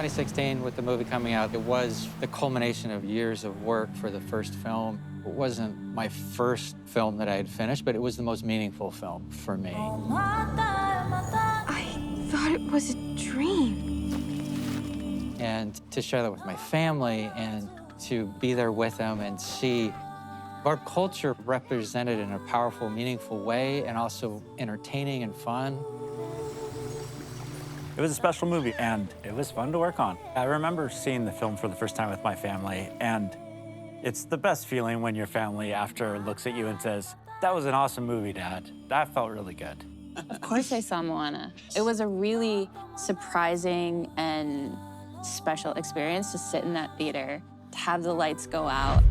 2016, with the movie coming out, it was the culmination of years of work for the first film. It wasn't my first film that I had finished, but it was the most meaningful film for me. I thought it was a dream. And to share that with my family and to be there with them and see our culture represented in a powerful, meaningful way and also entertaining and fun. It was a special movie, and it was fun to work on. I remember seeing the film for the first time with my family, and it's the best feeling when your family after looks at you and says, "That was an awesome movie, Dad." That felt really good. Of course I saw Moana. It was a really surprising and special experience to sit in that theater, to have the lights go out.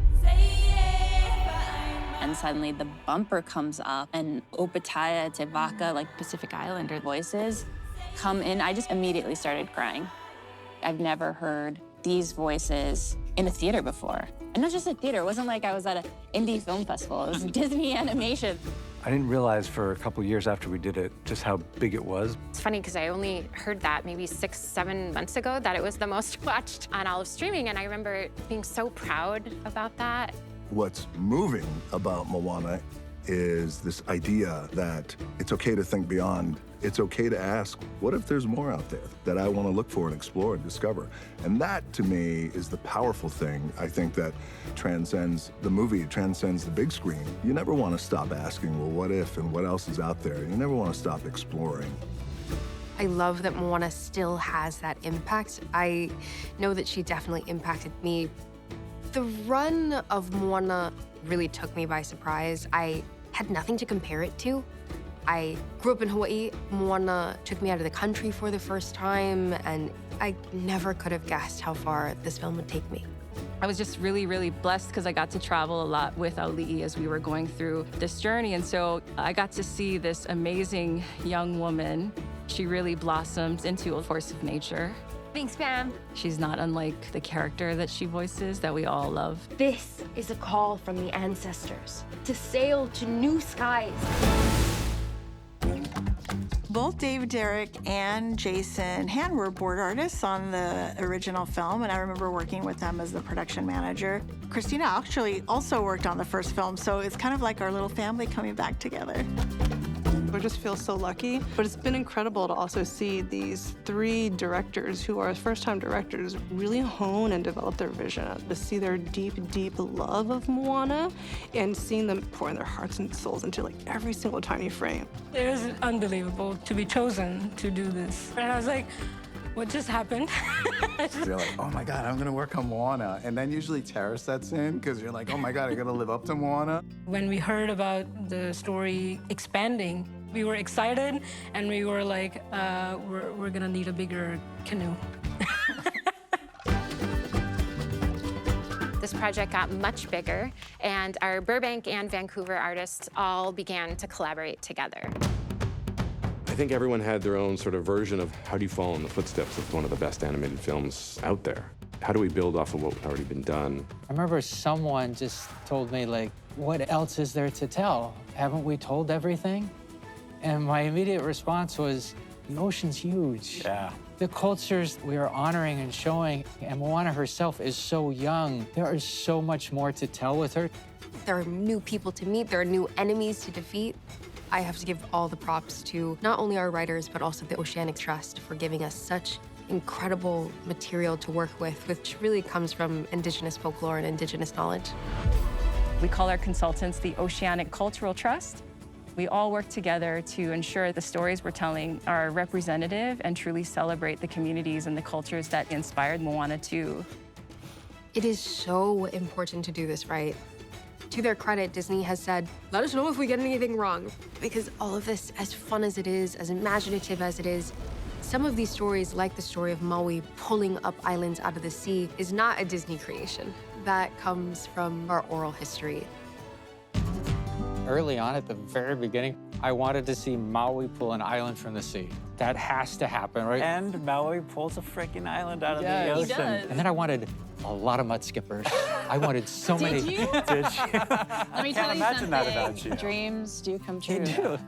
And suddenly the bumper comes up and Opataya, Te Vaka, like Pacific Islander voices come in. I just immediately started crying. I've never heard these voices in a theater before. And not just a theater, it wasn't like I was at an indie film festival. It was Disney Animation. I didn't realize for a couple years after we did it just how big it was. It's funny because I only heard that maybe 6, 7 months ago that it was the most watched on all of streaming, and I remember being so proud about that. What's moving about Moana is this idea that it's okay to think beyond. It's okay to ask, what if there's more out there that I want to look for and explore and discover? And that, to me, is the powerful thing, I think, that transcends the movie, transcends the big screen. You never want to stop asking, well, what if and what else is out there? You never want to stop exploring. I love that Moana still has that impact. I know that she definitely impacted me. The run of Moana really took me by surprise. I had nothing to compare it to. I grew up in Hawaii. Moana took me out of the country for the first time, and I never could have guessed how far this film would take me. I was just really, really blessed because I got to travel a lot with Auli'i as we were going through this journey. And so I got to see this amazing young woman. She really blossomed into a force of nature. Thanks, Pam. She's not unlike the character that she voices that we all love. This is a call from the ancestors to sail to new skies. Both Dave Derrick and Jason Han were board artists on the original film, and I remember working with them as the production manager. Christina actually also worked on the first film, so it's kind of like our little family coming back together. I just feel so lucky, but it's been incredible to also see these 3 directors who are first-time directors really hone and develop their vision, to see their deep, deep love of Moana and seeing them pouring their hearts and souls into like every single tiny frame. It was unbelievable to be chosen to do this. And I was like, what just happened? You're like, oh my God, I'm gonna work on Moana. And then usually terror sets in because you're like, oh my God, I gotta live up to Moana. When we heard about the story expanding, we were excited and we were like, we're gonna need a bigger canoe. This project got much bigger, and our Burbank and Vancouver artists all began to collaborate together. I think everyone had their own sort of version of how do you follow in the footsteps of one of the best animated films out there? How do we build off of what's already been done? I remember someone just told me, like, what else is there to tell? Haven't we told everything? And my immediate response was, the ocean's huge. Yeah. The cultures we are honoring and showing, and Moana herself is so young. There is so much more to tell with her. There are new people to meet. There are new enemies to defeat. I have to give all the props to not only our writers, but also the Oceanic Trust for giving us such incredible material to work with, which really comes from Indigenous folklore and Indigenous knowledge. We call our consultants the Oceanic Cultural Trust. We all work together to ensure the stories we're telling are representative and truly celebrate the communities and the cultures that inspired Moana 2. It is so important to do this right. To their credit, Disney has said, let us know if we get anything wrong. Because all of this, as fun as it is, as imaginative as it is, some of these stories, like the story of Maui pulling up islands out of the sea, is not a Disney creation. That comes from our oral history. Early on, at the very beginning, I wanted to see Maui pull an island from the sea. That has to happen, right? And Maui pulls a freaking island out of the ocean. He does. And then I wanted a lot of mud skippers. I wanted so many. Did you? Did you? Let me tell you imagine something. that about you. Dreams do come They true. do.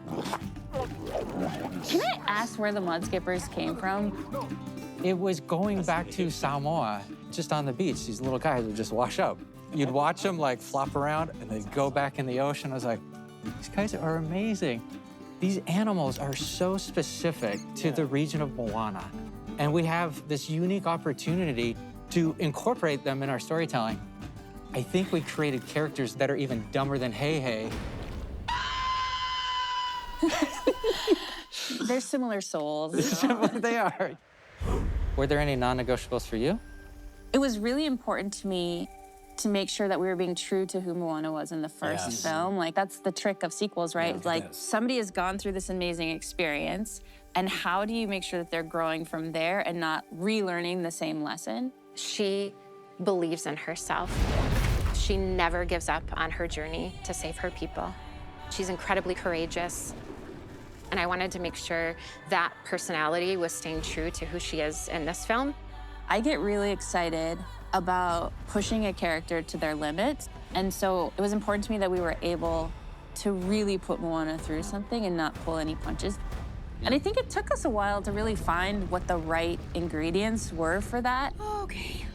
Can I ask where the mud skippers came from? It was going back to Samoa, just on the beach. These little guys would just wash up. You'd watch them like flop around and they'd go back in the ocean. I was like, these guys are amazing. These animals are so specific to the region of Moana. And we have this unique opportunity to incorporate them in our storytelling. I think we created characters that are even dumber than Hey. They're similar souls. They are. Were there any non-negotiables for you? It was really important to me to make sure that we were being true to who Moana was in the first film. Like, that's the trick of sequels, right? Somebody has gone through this amazing experience, and how do you make sure that they're growing from there and not relearning the same lesson? She believes in herself. She never gives up on her journey to save her people. She's incredibly courageous. And I wanted to make sure that personality was staying true to who she is in this film. I get really excited about pushing a character to their limits. And so it was important to me that we were able to really put Moana through something and not pull any punches. And I think it took us a while to really find what the right ingredients were for that. Okay.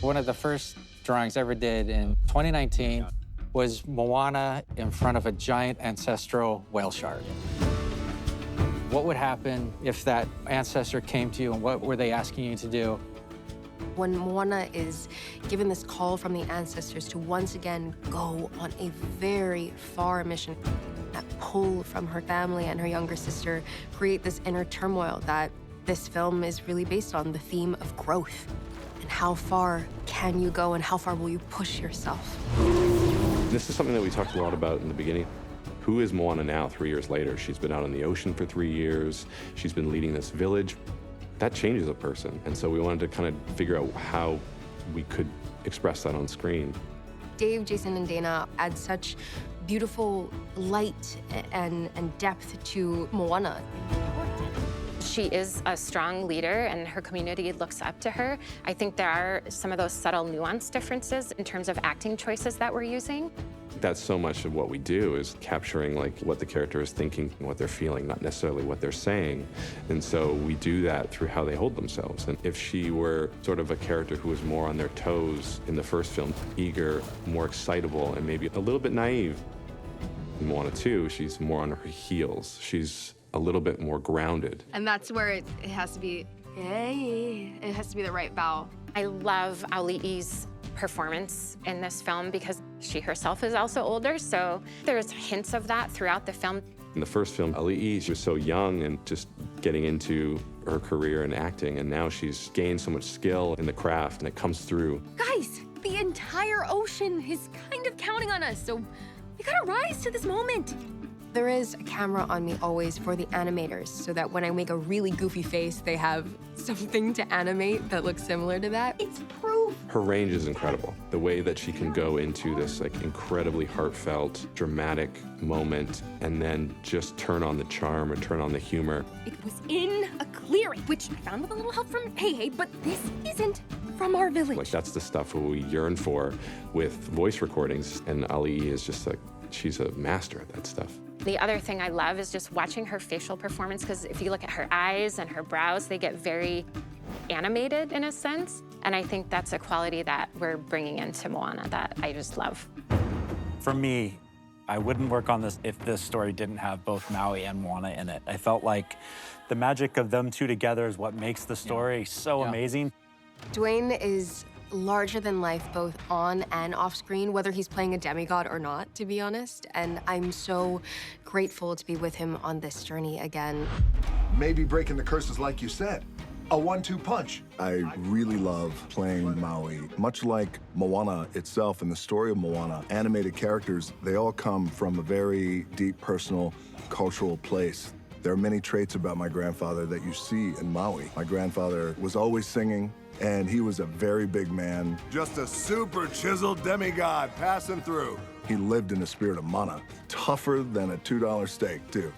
One of the first drawings I ever did in 2019 was Moana in front of a giant ancestral whale shark. What would happen if that ancestor came to you, and what were they asking you to do? When Moana is given this call from the ancestors to once again go on a very far mission, that pull from her family and her younger sister create this inner turmoil that this film is really based on, the theme of growth. And how far can you go and how far will you push yourself? This is something that we talked a lot about in the beginning. Who is Moana now, 3 years later? She's been out in the ocean for 3 years. She's been leading this village. That changes a person. And so we wanted to kind of figure out how we could express that on screen. Dave, Jason, and Dana add such beautiful light and depth to Moana. She is a strong leader, and her community looks up to her. I think there are some of those subtle nuance differences in terms of acting choices that we're using. That's so much of what we do, is capturing like what the character is thinking and what they're feeling, not necessarily what they're saying. And so we do that through how they hold themselves. And if she were sort of a character who was more on their toes in the first film, eager, more excitable, and maybe a little bit naive, in Moana 2, she's more on her heels. She's a little bit more grounded. And that's where it has to be, it has to be the right bow. I love Auli'i's performance in this film because she herself is also older, so there's hints of that throughout the film. In the first film, Auli'i, she was so young and just getting into her career in acting, and now she's gained so much skill in the craft, and it comes through. Guys, the entire ocean is kind of counting on us, so we gotta rise to this moment. There is a camera on me always for the animators, so that when I make a really goofy face, they have something to animate that looks similar to that. It's proof. Her range is incredible. The way that she can go into this like incredibly heartfelt, dramatic moment and then just turn on the charm and turn on the humor. It was in a clearing, which I found with a little help from Hey, but this isn't from our village. Like, that's the stuff we yearn for with voice recordings, and Auli'i is just like, she's a master at that stuff. The other thing I love is just watching her facial performance, because if you look at her eyes and her brows, they get very animated in a sense. And I think that's a quality that we're bringing into Moana that I just love. For me, I wouldn't work on this if this story didn't have both Maui and Moana in it. I felt like the magic of them two together is what makes the story so amazing. Dwayne is larger than life, both on and off screen, whether he's playing a demigod or not, to be honest. And I'm so grateful to be with him on this journey again. Maybe breaking the curses like you said. A 1-2 punch. I really love playing Maui. Much like Moana itself and the story of Moana, animated characters, they all come from a very deep personal cultural place. There are many traits about my grandfather that you see in Maui. My grandfather was always singing, and he was a very big man. Just a super chiseled demigod passing through. He lived in the spirit of Mana. Tougher than a $2 steak, too.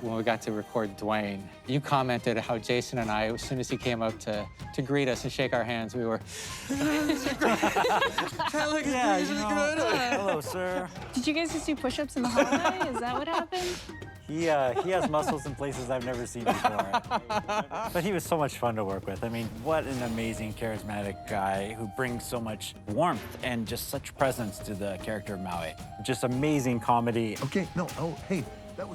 When we got to record Dwayne, you commented how Jason and I, as soon as he came up to greet us and shake our hands, we were... Hello, sir. Did you guys just do push-ups in the hallway? Is that what happened? He has muscles in places I've never seen before. But he was so much fun to work with. I mean, what an amazing, charismatic guy who brings so much warmth and just such presence to the character of Maui. Just amazing comedy. Okay, no, oh, hey.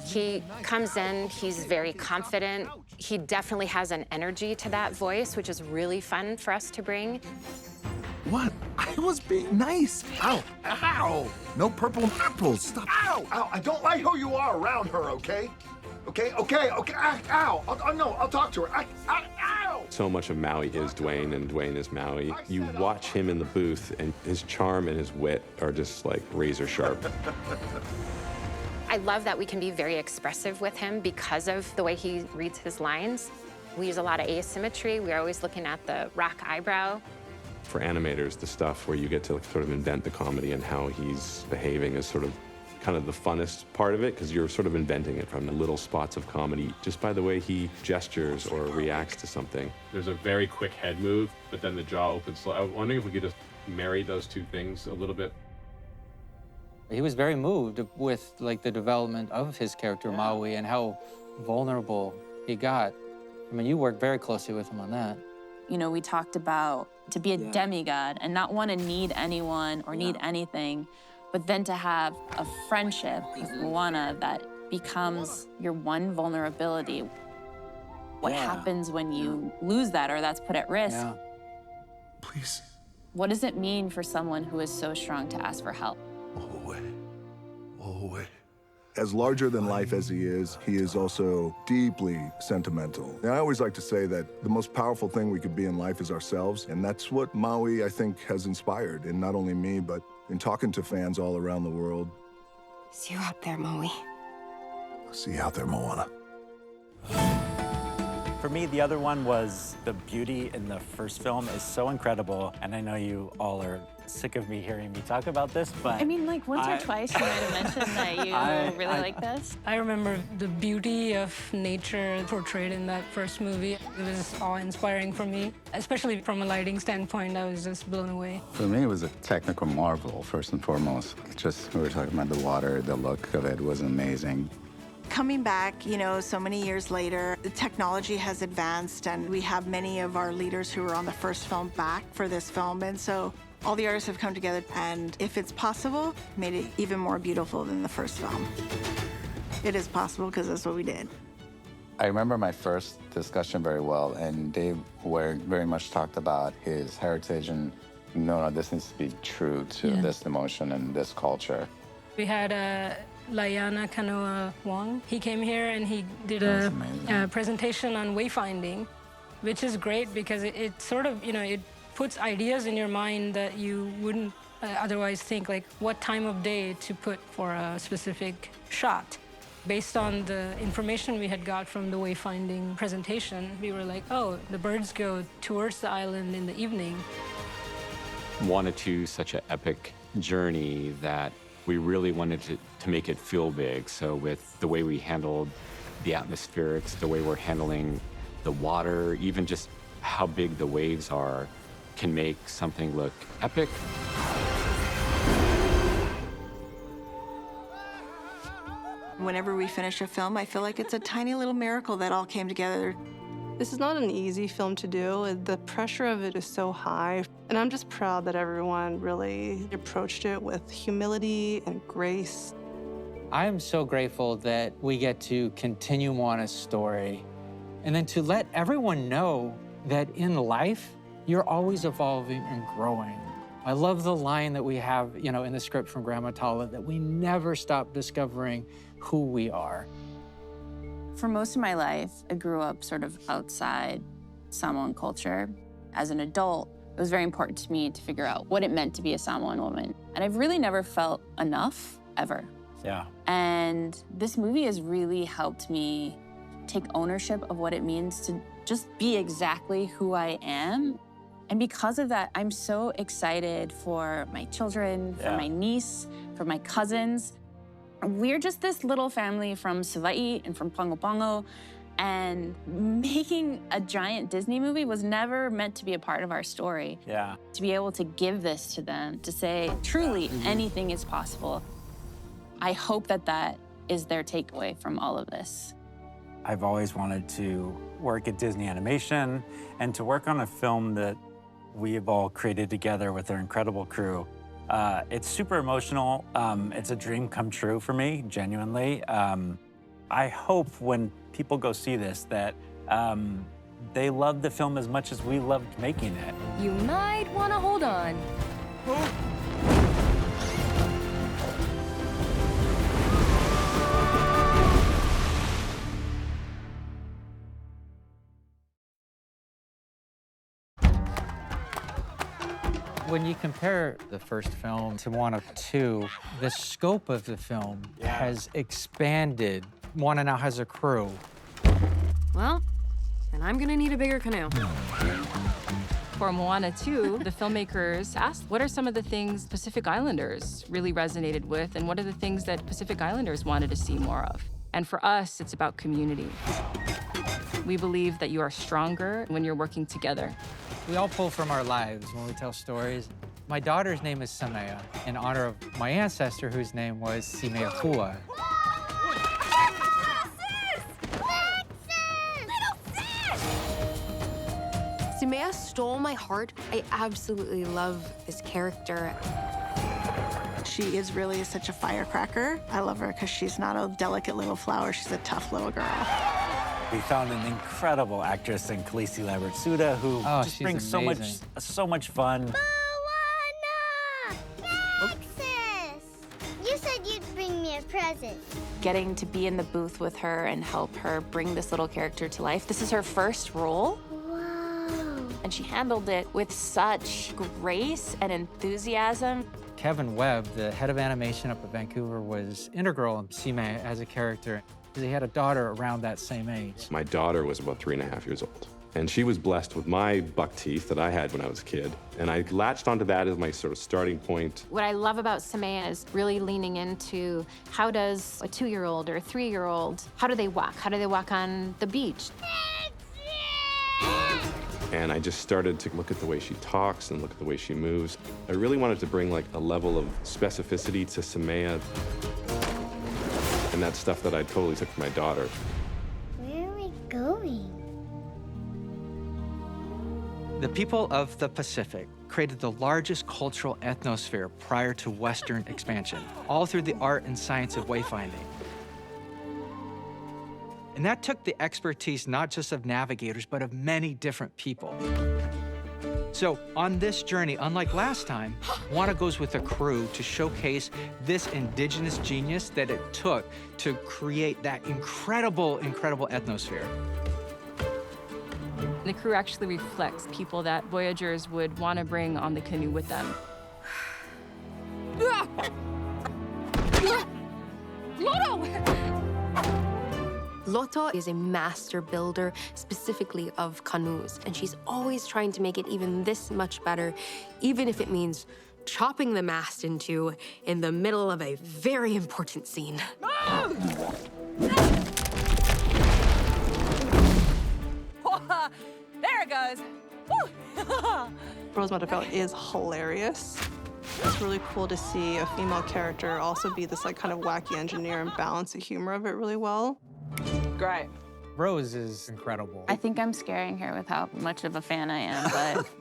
He comes in, he's very confident. He definitely has an energy to that voice, which is really fun for us to bring. What? I was being nice. Ow, ow. No purple apples. Stop. Ow, ow. I don't like who you are around her, okay? Okay. Ow. I'll talk to her. Ow. So much of Maui is Dwayne, and Dwayne is Maui. You watch him in the booth, and his charm and his wit are just like razor sharp. I love that we can be very expressive with him because of the way he reads his lines. We use a lot of asymmetry. We're always looking at the rock eyebrow. For animators, the stuff where you get to sort of invent the comedy and how he's behaving is sort of kind of the funnest part of it, because you're sort of inventing it from the little spots of comedy just by the way he gestures or reacts to something. There's a very quick head move, but then the jaw opens slow. I'm wondering if we could just marry those two things a little bit. He was very moved with like the development of his character Maui and how vulnerable he got. I mean, you worked very closely with him on that. You know, we talked about to be a demigod and not want to need anyone or need anything, but then to have a friendship with Moana that becomes your one vulnerability. What happens when you lose that or that's put at risk? Yeah. Please. What does it mean for someone who is so strong to ask for help? As larger than life as he is also deeply sentimental. And I always like to say that the most powerful thing we could be in life is ourselves, and that's what Maui, I think, has inspired in not only me, but in talking to fans all around the world. See you out there, Maui. See you out there, Moana. For me, the other one was the beauty in the first film is so incredible, and I know you all are sick of me hearing me talk about this, but I mean, like once or twice you might have mentioned that you really like this. I remember the beauty of nature portrayed in that first movie. It was awe-inspiring for me, especially from a lighting standpoint. I was just blown away. For me, it was a technical marvel, first and foremost. Just, we were talking about the water, the look of it was amazing. Coming back, you know, so many years later, the technology has advanced, and we have many of our leaders who were on the first film back for this film. And so all the artists have come together, and if it's possible, made it even more beautiful than the first film. It is possible because that's what we did. I remember my first discussion very well, and Dave very much talked about his heritage and, no, this needs to be true to this emotion and this culture. We had Laiana Kanoa Wong. He came here and he did a presentation on wayfinding, which is great because it sort of, you know, it puts ideas in your mind that you wouldn't otherwise think, like what time of day to put for a specific shot. Based on the information we had got from the wayfinding presentation, we were like, oh, the birds go towards the island in the evening. Moana 2, such an epic journey that we really wanted to make it feel big. So with the way we handled the atmospherics, the way we're handling the water, even just how big the waves are, can make something look epic. Whenever we finish a film, I feel like it's a tiny little miracle that all came together. This is not an easy film to do. The pressure of it is so high. And I'm just proud that everyone really approached it with humility and grace. I am so grateful that we get to continue Moana's story and then to let everyone know that in life, you're always evolving and growing. I love the line that we have, you know, in the script from Grandma Tala, that we never stop discovering who we are. For most of my life, I grew up sort of outside Samoan culture. As an adult, it was very important to me to figure out what it meant to be a Samoan woman. And I've really never felt enough, ever. Yeah. And this movie has really helped me take ownership of what it means to just be exactly who I am. And because of that, I'm so excited for my children, for my niece, for my cousins. We're just this little family from Savaii and from Pago Pago, and making a giant Disney movie was never meant to be a part of our story. Yeah. To be able to give this to them, to say, truly, anything is possible. I hope that that is their takeaway from all of this? I've always wanted to work at Disney Animation and to work on a film that we have all created together with our incredible crew. It's super emotional. It's a dream come true for me, genuinely. I hope when people go see this that they love the film as much as we loved making it. You might want to hold on. When you compare the first film to Moana 2, the scope of the film has expanded. Moana now has a crew. Well, then I'm gonna need a bigger canoe. For Moana 2, the filmmakers asked, what are some of the things Pacific Islanders really resonated with, and what are the things that Pacific Islanders wanted to see more of? And for us, it's about community. We believe that you are stronger when you're working together. We all pull from our lives when we tell stories. My daughter's name is Samea, in honor of my ancestor whose name was Simeakua. Samea stole my heart. I absolutely love this character. She is really such a firecracker. I love her because she's not a delicate little flower. She's a tough little girl. We found an incredible actress in Khaleesi Lambert-Suda who just brings so much fun. Alexis! You said you'd bring me a present. Getting to be in the booth with her and help her bring this little character to life. This is her first role. Wow. And she handled it with such grace and enthusiasm. Kevin Webb, the head of animation up at Vancouver, was integral in Simea as a character. He had a daughter around that same age. My daughter was about 3.5 years old. And she was blessed with my buck teeth that I had when I was a kid. And I latched onto that as my sort of starting point. What I love about Samea is really leaning into how does a 2-year-old or a 3-year-old, how do they walk? How do they walk on the beach? And I just started to look at the way she talks and look at the way she moves. I really wanted to bring like a level of specificity to Samea. And that's stuff that I totally took from my daughter. Where are we going? The people of the Pacific created the largest cultural ethnosphere prior to Western expansion, all through the art and science of wayfinding. And that took the expertise not just of navigators, but of many different people. So on this journey, unlike last time, Moana goes with a crew to showcase this indigenous genius that it took to create that incredible, incredible ethnosphere. The crew actually reflects people that Voyagers would want to bring on the canoe with them. Loto is a master builder, specifically of canoes, and she's always trying to make it even this much better, even if it means chopping the mast in two in the middle of a very important scene. There it goes. Rose Montefiore is hilarious. It's really cool to see a female character also be this like kind of wacky engineer and balance the humor of it really well. Great. Rose is incredible. I think I'm scaring her with how much of a fan I am,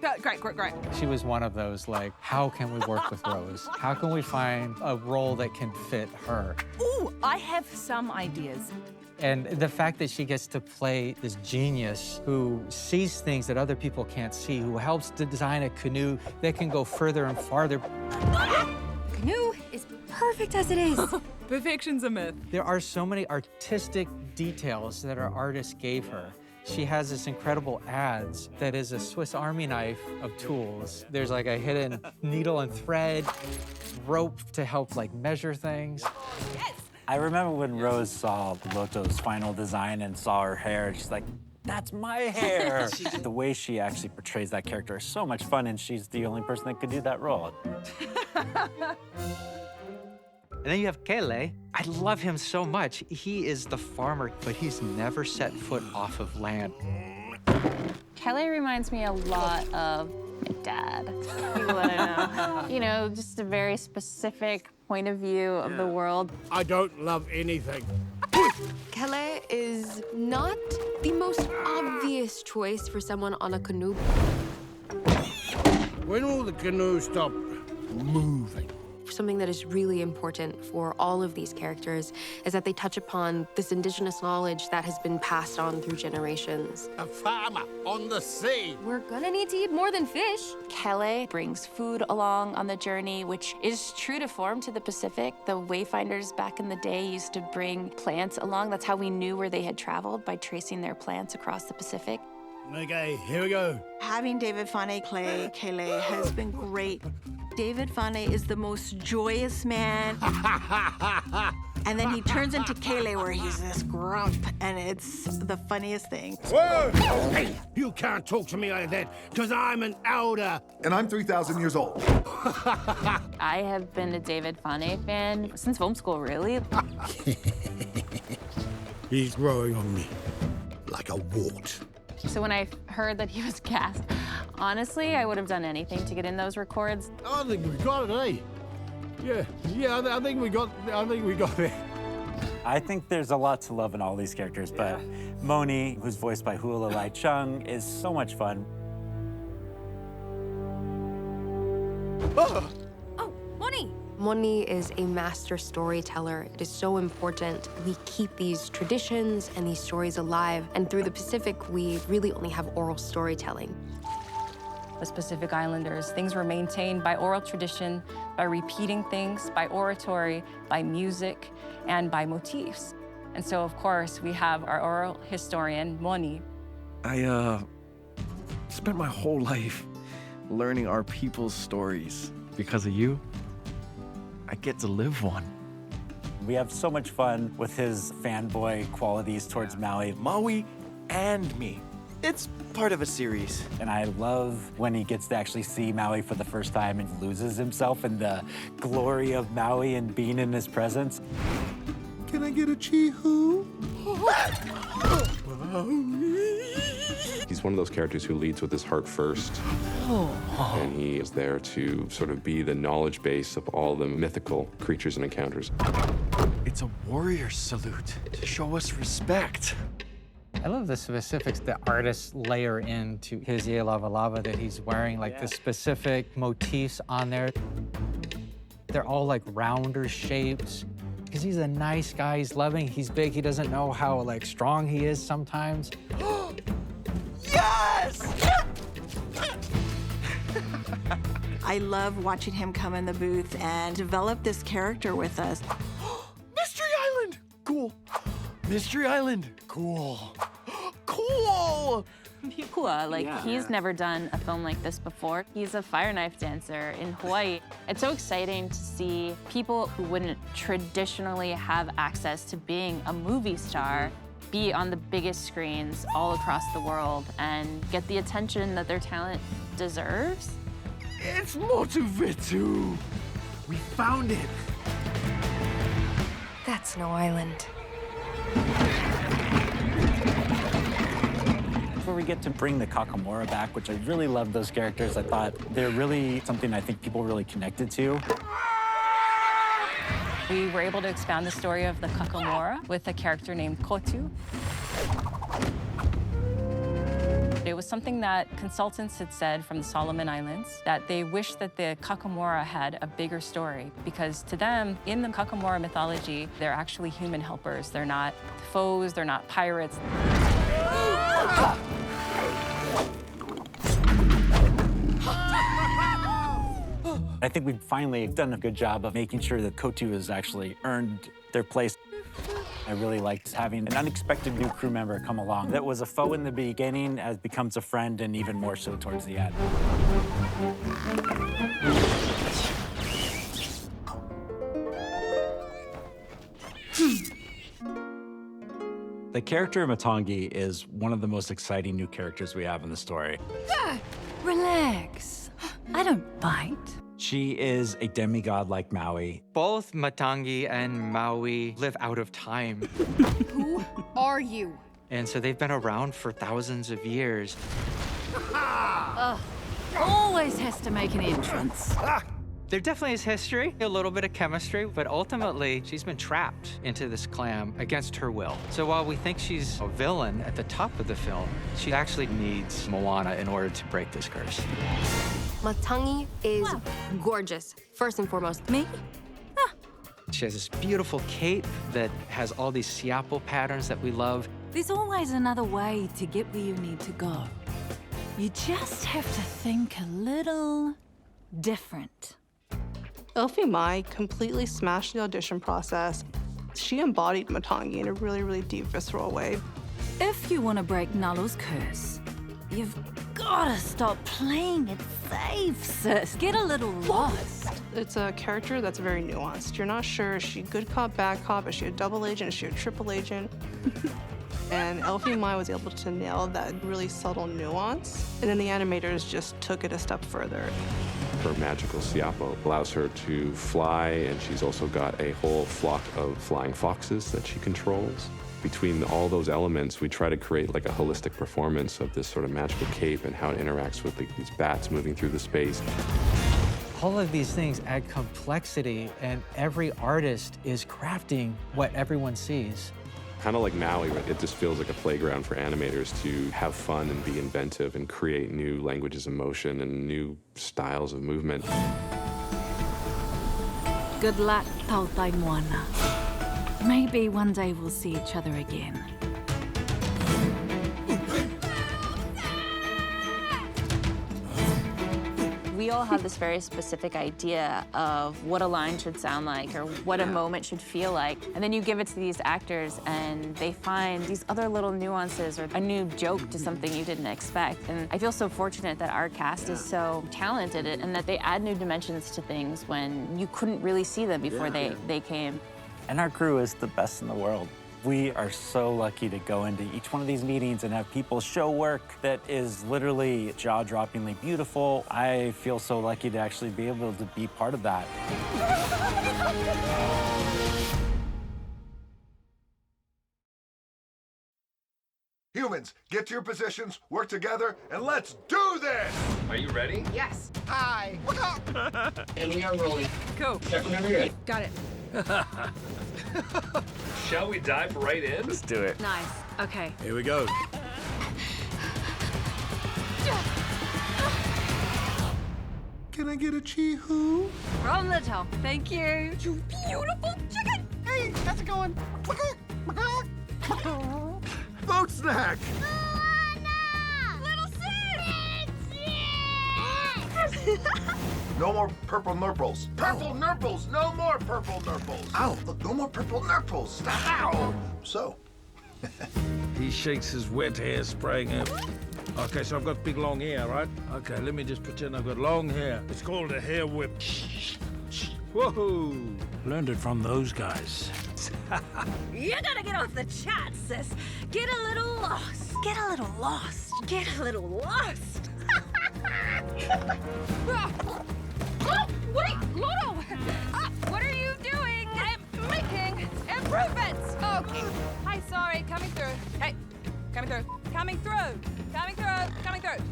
but... Great. She was one of those, like, how can we work with Rose? How can we find a role that can fit her? Ooh, I have some ideas. And the fact that she gets to play this genius who sees things that other people can't see, who helps to design a canoe that can go further and farther. The canoe is perfect as it is. Perfection's a myth. There are so many artistic details that our artist gave her. She has this incredible adze that is a Swiss Army knife of tools. There's like a hidden needle and thread, rope to help like measure things. Yes. I remember when Rose saw Loto's final design and saw her hair, she's like, that's my hair. The way she actually portrays that character is so much fun, and she's the only person that could do that role. And then you have Kele. I love him so much. He is the farmer, but he's never set foot off of land. Kelly reminds me a lot of my dad. You want to know. You know, just a very specific point of view of the world. I don't love anything. Kele is not the most obvious choice for someone on a canoe. When will the canoe stop moving? Something that is really important for all of these characters is that they touch upon this indigenous knowledge that has been passed on through generations. A farmer on the sea. We're gonna need to eat more than fish. Kele brings food along on the journey, which is true to form to the Pacific. The wayfinders back in the day used to bring plants along. That's how we knew where they had traveled, by tracing their plants across the Pacific. Okay, here we go. Having David Fane play Kele has been great. David Fane is the most joyous man. And then he turns into Kele, where he's this grump, and it's the funniest thing. Whoa! Hey, you can't talk to me like that, because I'm an elder. And I'm 3,000 years old. I have been a David Fane fan since film school, really. He's growing on me like a wart. So when I heard that he was cast, honestly, I would have done anything to get in those records. I think we got it, eh? Yeah, I think we got there. I think there's a lot to love in all these characters, but Moni, who's voiced by Hua Lalai Chung, is so much fun. Oh, Moni! Moni is a master storyteller. It is so important we keep these traditions and these stories alive. And through the Pacific, we really only have oral storytelling. As Pacific Islanders, things were maintained by oral tradition, by repeating things, by oratory, by music, and by motifs. And so, of course, we have our oral historian, Moni. I spent my whole life learning our people's stories. Because of you, I get to live one. We have so much fun with his fanboy qualities towards Maui. Maui and me. It's part of a series. And I love when he gets to actually see Maui for the first time and loses himself in the glory of Maui and being in his presence. Can I get a chee-hoo? He's one of those characters who leads with his heart first. And he is there to sort of be the knowledge base of all the mythical creatures and encounters. It's a warrior salute to show us respect. I love the specifics the artists layer into his Ye Lava Lava that he's wearing, like the specific motifs on there. They're all like rounder shapes. Because he's a nice guy, he's loving, he's big, he doesn't know how like strong he is sometimes. Yes! I love watching him come in the booth and develop this character with us. Mystery Island! Cool. Mystery Island! Cool. Cool! Hua, he's never done a film like this before. He's a fire knife dancer in Hawaii. It's so exciting to see people who wouldn't traditionally have access to being a movie star be on the biggest screens all across the world and get the attention that their talent deserves. It's Motu Vitu! We found it! That's no island. Where we get to bring the Kakamora back, which I really love those characters. I thought they're really something I think people really connected to. We were able to expand the story of the Kakamora with a character named Kotu. It was something that consultants had said from the Solomon Islands, that they wish that the Kakamora had a bigger story, because to them, in the Kakamora mythology, they're actually human helpers. They're not foes, they're not pirates. I think we've finally done a good job of making sure that Kotu has actually earned their place. I really liked having an unexpected new crew member come along that was a foe in the beginning, as becomes a friend, and even more so towards the end. The character of Matangi is one of the most exciting new characters we have in the story. Relax. I don't bite. She is a demigod like Maui. Both Matangi and Maui live out of time. Who are you? And so they've been around for thousands of years. Ugh. Always has to make an entrance. There definitely is history, a little bit of chemistry, but ultimately she's been trapped into this clam against her will. So while we think she's a villain at the top of the film, she actually needs Moana in order to break this curse. Matangi is gorgeous, first and foremost. Me? She has this beautiful cape that has all these siapo patterns that we love. There's always another way to get where you need to go. You just have to think a little different. Elfie Mai completely smashed the audition process. She embodied Matangi in a really, really deep, visceral way. If you want to break Nalu's curse, you've gotta stop playing it safe, sis. Get a little lost. It's a character that's very nuanced. You're not sure, is she good cop, bad cop? Is she a double agent? Is she a triple agent? And Elfie Mai was able to nail that really subtle nuance. And then the animators just took it a step further. Her magical siapo allows her to fly, and she's also got a whole flock of flying foxes that she controls. Between all those elements, we try to create like a holistic performance of this sort of magical cape and how it interacts with these bats moving through the space. All of these things add complexity, and every artist is crafting what everyone sees. Kind of like Maui, it just feels like a playground for animators to have fun and be inventive and create new languages of motion and new styles of movement. Good luck, Tautai Moana. Maybe one day we'll see each other again. We all have this very specific idea of what a line should sound like or what a moment should feel like. And then you give it to these actors and they find these other little nuances or a new joke to something you didn't expect. And I feel so fortunate that our cast is so talented and that they add new dimensions to things when you couldn't really see them before they came. And our crew is the best in the world. We are so lucky to go into each one of these meetings and have people show work that is literally jaw-droppingly beautiful. I feel so lucky to actually be able to be part of that. Humans, get to your positions, work together, and let's do this! Are you ready? Yes. Hi. And we are rolling. Go. Check whenever you're ready. Got it. Shall we dive right in? Let's do it. Nice. Okay. Here we go. Can I get a chee-hoo? From the top. Thank you. You beautiful chicken. Hey, how's it going? Boat snack! Little sis. No more purple nurples. Purple nurples! No more purple nurples! Ow! Look, no more purple nurples! Stop! Ow! So, He shakes his wet hair, spraying him. Okay, so I've got big long hair, right? Okay, let me just pretend I've got long hair. It's called a hair whip. Whoa! Learned it from those guys. You gotta get off the chat, sis. Get a little lost. Get a little lost. Get a little lost. Oh, wait, Loro! What are you doing? I'm making improvements. Okay. Hi, sorry, coming through. Hey, coming through. Coming through. Coming through. Coming through.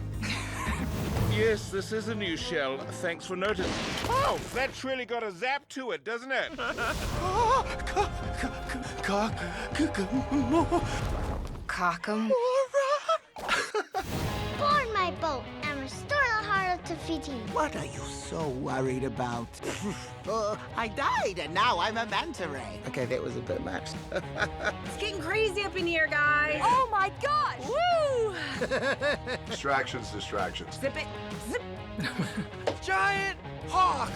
Yes, this is a new shell. Thanks for noticing. Oh, that's really got a zap to it, doesn't it? Kakamora. Board my boat and restore the heart of Tafiti. What are you so worried about? I died and now I'm a manta ray. Okay, that was a bit much. It's getting crazy up in here, guys. Oh my gosh. Woo! distractions. Zip it. Zip. Giant hawk!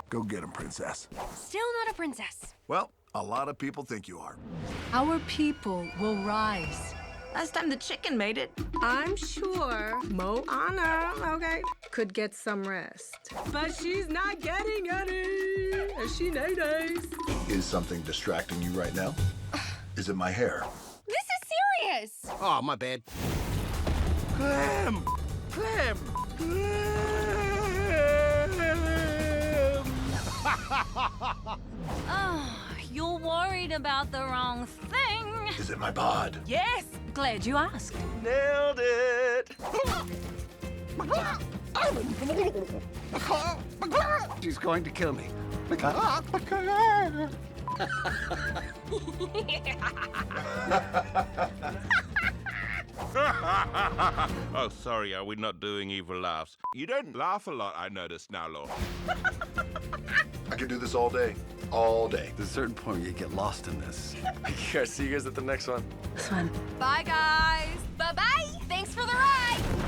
Go get him, princess. Still not a princess. Well, a lot of people think you are. Our people will rise. Last time the chicken made it. I'm sure Moana, okay, could get some rest. But she's not getting any. And she nays. Is something distracting you right now? Is it my hair? This is serious. Oh, my bad. Clam! Clam! Oh, you're worried about the wrong thing. Is it my bod? Yes. Glad you asked. Nailed it! She's going to kill me. Oh, sorry, are we not doing evil laughs? You don't laugh a lot, I noticed now, Lord. I could do this all day. All day. There's a certain point where you get lost in this. See you guys at the next one. Bye, guys. Bye-bye. Thanks for the ride.